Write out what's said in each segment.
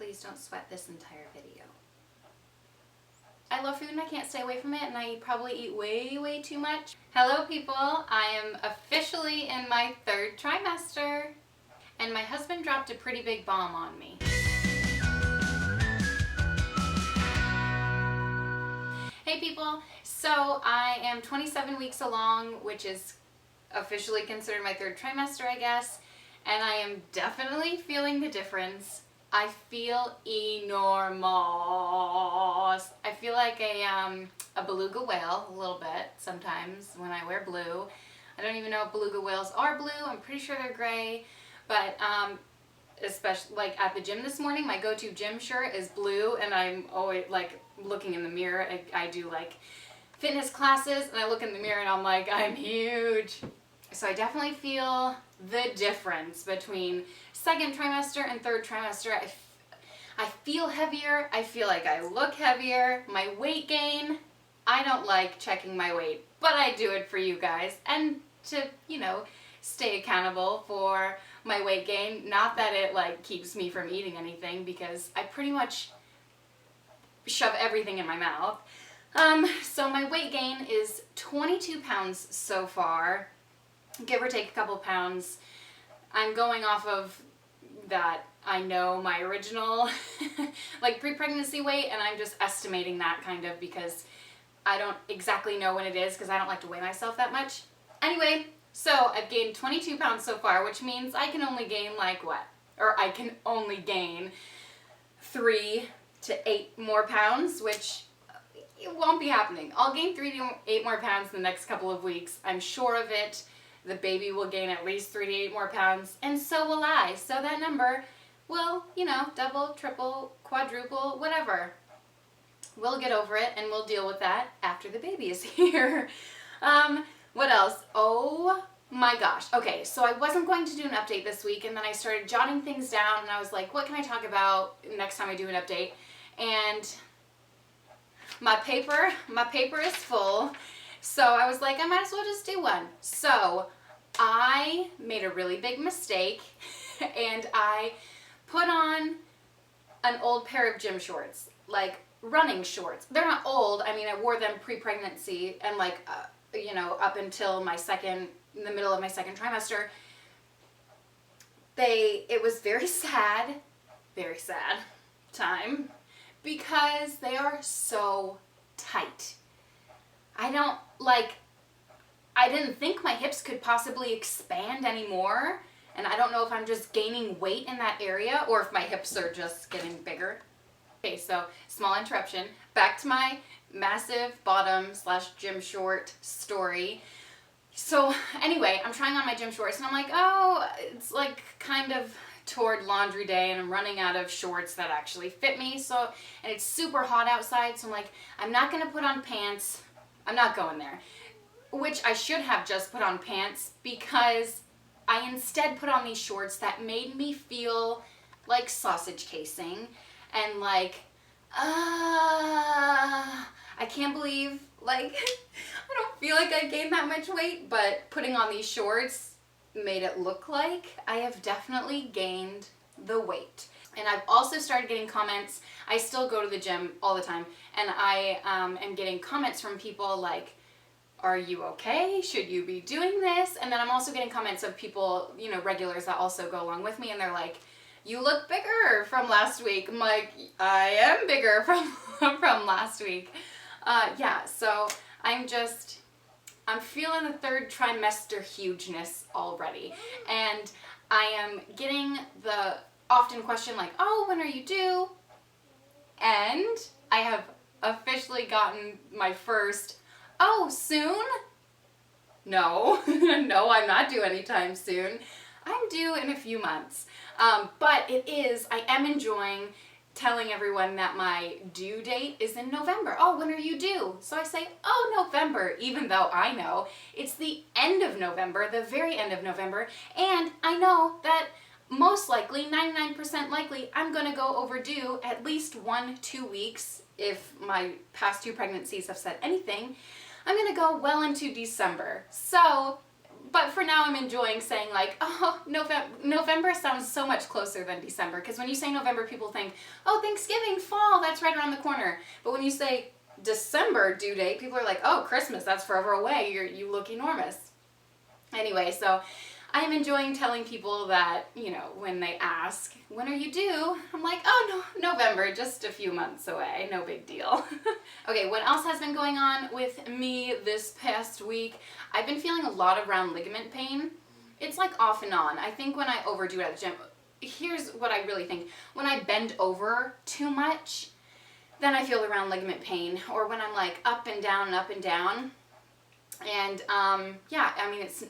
please don't sweat this entire video. I love food and I can't stay away from it, and I probably eat way too much. Hello people, I am officially in my 3rd trimester, and my husband dropped a pretty big bomb on me. Hey people, so I am 27 weeks along, which is officially considered my 3rd trimester, I guess, and I am definitely feeling the difference. I feel enormous. I feel like a beluga whale a little bit sometimes when I wear blue. I don't even know if beluga whales are blue. I'm pretty sure they're gray, but especially like at the gym this morning, my go-to gym shirt is blue, and I'm always like looking in the mirror. I do like fitness classes, and I look in the mirror and I'm like, I'm huge. So I definitely feel the difference between 2nd trimester and 3rd trimester. I feel heavier. I feel like I look heavier. My weight gain, I don't like checking my weight, but I do it for you guys and to, you know, stay accountable for my weight gain. Not that it like keeps me from eating anything, because I pretty much shove everything in my mouth. So my weight gain is 22 pounds so far, give or take a couple pounds. I'm going off of that, I know my original like pre-pregnancy weight, and I'm just estimating that kind of because I don't exactly know when it is, because I don't like to weigh myself that much. Anyway, so I've gained 22 pounds so far, which means I can only gain like what? Or I can only gain 3 to 8 more pounds, which it won't be happening. I'll gain 3 to 8 more pounds in the next couple of weeks. I'm sure of it. The baby will gain at least 3 to 8 more pounds, and so will I. So that number will, you know, double, triple, quadruple, whatever. We'll get over it, and we'll deal with that after the baby is here. What else? Oh my gosh. Okay, so I wasn't going to do an update this week, and then I started jotting things down, and I was like, what can I talk about next time I do an update? And my paper is full. So I was like, I might as well just do one. So I made a really big mistake, and I put on an old pair of gym shorts, like running shorts. They're not old. I mean, I wore them pre-pregnancy and like, you know, up until in the middle of my 2nd trimester. It was very sad time, because they are so tight. I didn't think my hips could possibly expand anymore, and I don't know if I'm just gaining weight in that area or if my hips are just getting bigger. Okay, so small interruption. Back to my massive bottom / gym short story. So anyway, I'm trying on my gym shorts, and I'm like, oh, it's like kind of toward laundry day, and I'm running out of shorts that actually fit me. So, and it's super hot outside, so I'm like, I'm not gonna put on pants. I'm not going there. Which I should have just put on pants, because I instead put on these shorts that made me feel like sausage casing, and like, I can't believe, like, I don't feel like I gained that much weight, but putting on these shorts made it look like I have definitely gained the weight. And I've also started getting comments. I still go to the gym all the time, and I am getting comments from people like, are you okay? Should you be doing this? And then I'm also getting comments of people, you know, regulars that also go along with me, and they're like, you look bigger from last week. I'm like, I am bigger from last week. Yeah, so I'm feeling the 3rd trimester hugeness already. And I am getting the often question like, oh, when are you due? And I have officially gotten my first, oh, soon? No, no, I'm not due anytime soon. I'm due in a few months. But I am enjoying telling everyone that my due date is in November. Oh, when are you due? So I say, oh, November, even though I know it's the end of November, the very end of November, and I know that most likely, 99% likely, I'm gonna go overdue at least 1-2 weeks. If my past 2 pregnancies have said anything, I'm gonna go well into December. So But for now, I'm enjoying saying like, oh, November sounds so much closer than December. Because when you say November, people think, oh, Thanksgiving, fall, that's right around the corner. But when you say December due date, people are like, oh, Christmas, that's forever away. You look enormous. Anyway, so I am enjoying telling people that, you know, when they ask, when are you due? I'm like, oh, no, November, just a few months away, no big deal. Okay, what else has been going on with me this past week? I've been feeling a lot of round ligament pain. It's like off and on. I think when I overdo it at the gym, here's what I really think. When I bend over too much, then I feel the round ligament pain. Or when I'm like up and down and up and down. And yeah, I mean, it's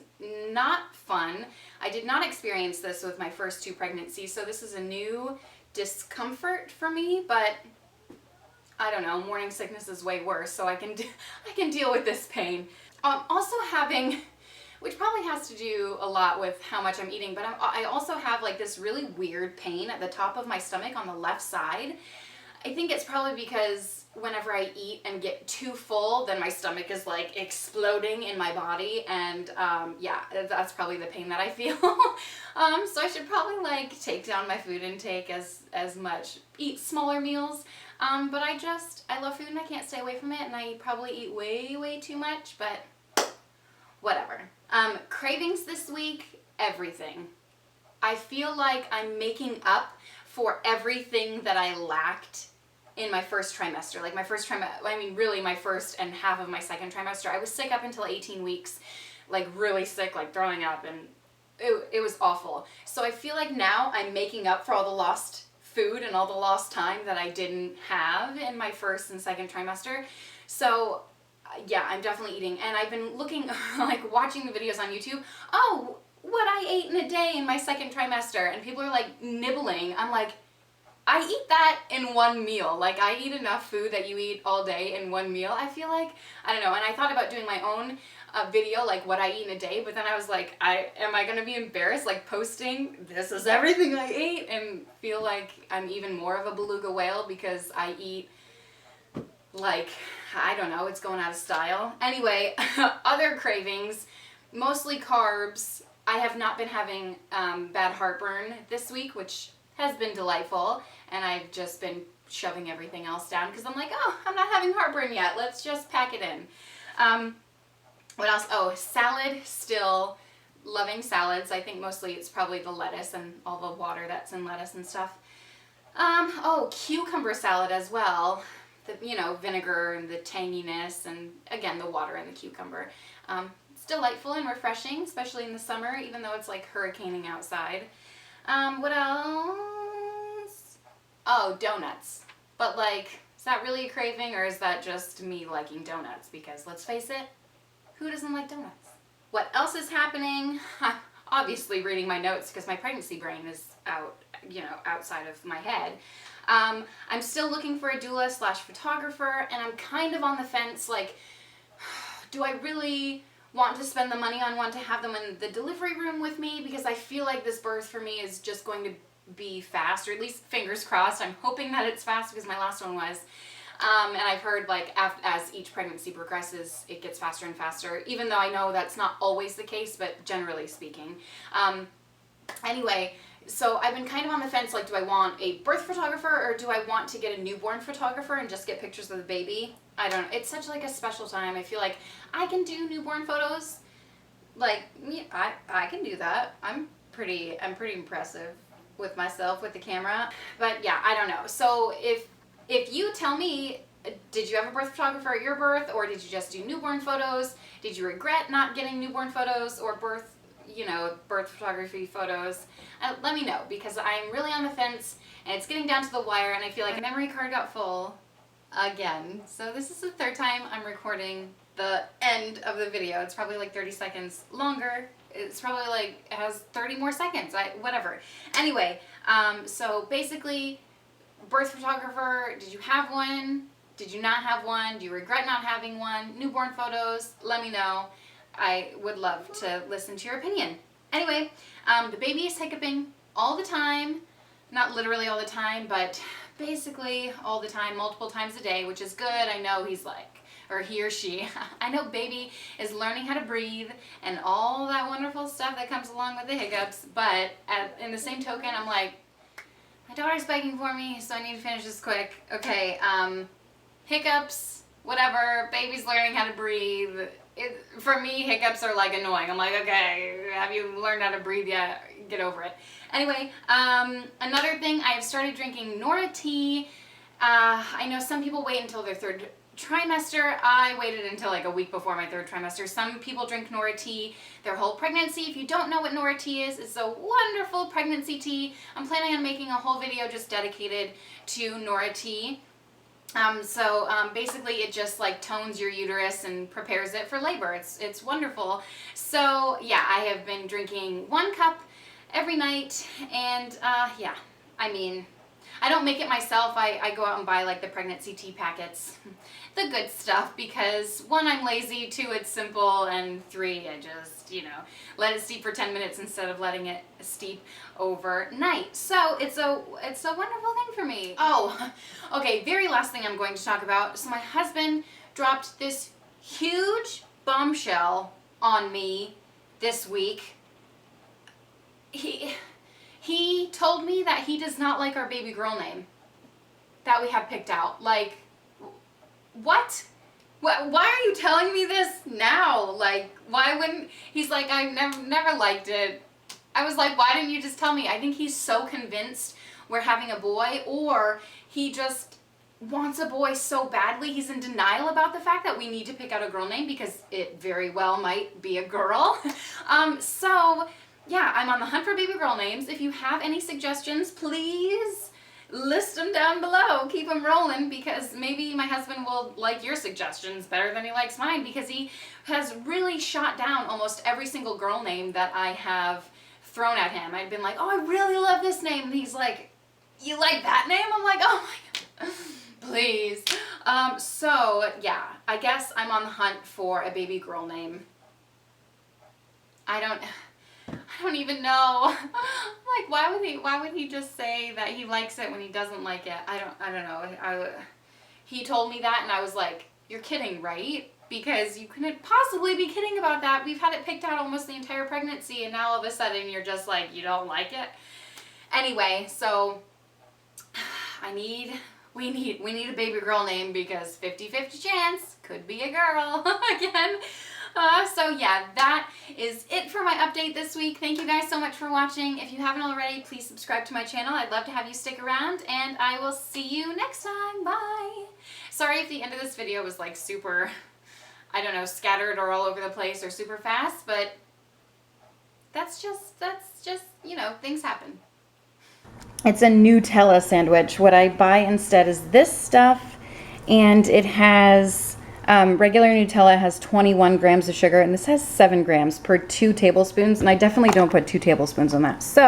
not fun. I did not experience this with my first 2 pregnancies, so this is a new discomfort for me, but I don't know, morning sickness is way worse, so I can deal with this pain. Also having, which probably has to do a lot with how much I'm eating, but I also have like this really weird pain at the top of my stomach on the left side. I think it's probably because whenever I eat and get too full, then my stomach is like exploding in my body, and yeah, that's probably the pain that I feel. So I should probably like take down my food intake as much, eat smaller meals. But I love food and I can't stay away from it, and I probably eat way too much, but whatever. Cravings this week, everything. I feel like I'm making up for everything that I lacked in my first trimester. Like my first trimester, I mean really my first and half of my second trimester. I was sick up until 18 weeks, like really sick, like throwing up, and it was awful. So I feel like now I'm making up for all the lost food and all the lost time that I didn't have in my first and second trimester. So yeah, I'm definitely eating, and I've been looking, like watching the videos on YouTube. Oh, what I ate in a day in my second trimester, and people are like nibbling. I'm like, I eat that in one meal. Like I eat enough food that you eat all day in one meal. I feel like, I don't know, and I thought about doing my own video, like what I eat in a day, but then I was like, am I gonna be embarrassed like posting this is everything I ate and feel like I'm even more of a beluga whale because I eat like, I don't know, it's going out of style. Anyway, other cravings, mostly carbs. I have not been having bad heartburn this week, which has been delightful, and I've just been shoving everything else down because I'm like, oh, I'm not having heartburn yet, let's just pack it in. What else? Oh, salad, still loving salads. I think mostly it's probably the lettuce and all the water that's in lettuce and stuff. Oh, cucumber salad as well. The, you know, vinegar and the tanginess, and again, the water in the cucumber. It's delightful and refreshing, especially in the summer, even though it's like hurricaning outside. What else? Oh, donuts. But like, is that really a craving, or is that just me liking donuts? Because let's face it, who doesn't like donuts? What else is happening? Obviously reading my notes because my pregnancy brain is out, you know, outside of my head. I'm still looking for a doula / photographer, and I'm kind of on the fence, like, do I really want to spend the money on one to have them in the delivery room with me? Because I feel like this birth for me is just going to be fast, or at least fingers crossed. I'm hoping that it's fast because my last one was. And I've heard like as each pregnancy progresses, it gets faster and faster, even though I know that's not always the case, but generally speaking. Anyway, so I've been kind of on the fence, like, do I want a birth photographer or do I want to get a newborn photographer and just get pictures of the baby? I don't know. It's such like a special time. I feel like I can do newborn photos. Like, I can do that. I'm pretty impressive with myself with the camera. But yeah, I don't know. So if you tell me, did you have a birth photographer at your birth, or did you just do newborn photos? Did you regret not getting newborn photos or birth photography photos? Let me know, because I'm really on the fence and it's getting down to the wire, and I feel like my memory card got full again. So this is the third time I'm recording the end of the video. It's probably like 30 seconds longer. It's probably like, it has 30 more seconds, whatever. Anyway, so basically, birth photographer, did you have one? Did you not have one? Do you regret not having one? Newborn photos, let me know. I would love to listen to your opinion. Anyway, the baby is hiccuping all the time. Not literally all the time, but basically all the time, multiple times a day, which is good. I know he's like or he or she, I know baby is learning how to breathe and all that wonderful stuff that comes along with the hiccups, but in the same token, I'm like, my daughter's begging for me, so I need to finish this quick. Okay, hiccups, whatever, baby's learning how to breathe. For me, hiccups are like annoying. I'm like, okay, have you learned how to breathe yet? Get over it. Anyway, another thing, I have started drinking Nora tea. I know some people wait until their third trimester. I waited until like a week before my third trimester. Some people drink Nora tea their whole pregnancy. If you don't know what Nora tea is, it's a wonderful pregnancy tea. I'm planning on making a whole video just dedicated to Nora tea. Basically it just like tones your uterus and prepares it for labor. It's wonderful. So yeah, I have been drinking 1 cup every night, and yeah, I mean, I don't make it myself. I go out and buy like the pregnancy tea packets, the good stuff, because 1, I'm lazy, 2, it's simple, and 3, I just, you know, let it steep for 10 minutes instead of letting it steep overnight. So it's a wonderful thing for me. Oh, okay, very last thing I'm going to talk about. So my husband dropped this huge bombshell on me this week. He told me that he does not like our baby girl name that we have picked out. Like, what? Why are you telling me this now? Like, why wouldn't... He's like, I never liked it. I was like, why didn't you just tell me? I think he's so convinced we're having a boy, or he just wants a boy so badly. He's in denial about the fact that we need to pick out a girl name because it very well might be a girl. So... yeah, I'm on the hunt for baby girl names. If you have any suggestions, please list them down below. Keep them rolling, because maybe my husband will like your suggestions better than he likes mine, because he has really shot down almost every single girl name that I have thrown at him. I've been like, oh, I really love this name. And he's like, you like that name? I'm like, oh my God, please. So yeah, I guess I'm on the hunt for a baby girl name. I don't even know. Like, why would he just say that he likes it when he doesn't like it? I don't know. He told me that, and I was like, you're kidding, right? Because you couldn't possibly be kidding about that. We've had it picked out almost the entire pregnancy, and now all of a sudden you're just like, you don't like it? Anyway, so we need a baby girl name, because 50-50 chance, could be a girl again. So yeah, that is it for my update this week. Thank you guys so much for watching. If you haven't already, please subscribe to my channel. I'd love to have you stick around, and I will see you next time. Bye! Sorry if the end of this video was like super, I don't know, scattered or all over the place or super fast, but that's just, you know, things happen. It's a Nutella sandwich. What I buy instead is this stuff, and it has... regular Nutella has 21 grams of sugar, and this has 7 grams per 2 tablespoons, and I definitely don't put 2 tablespoons on that. So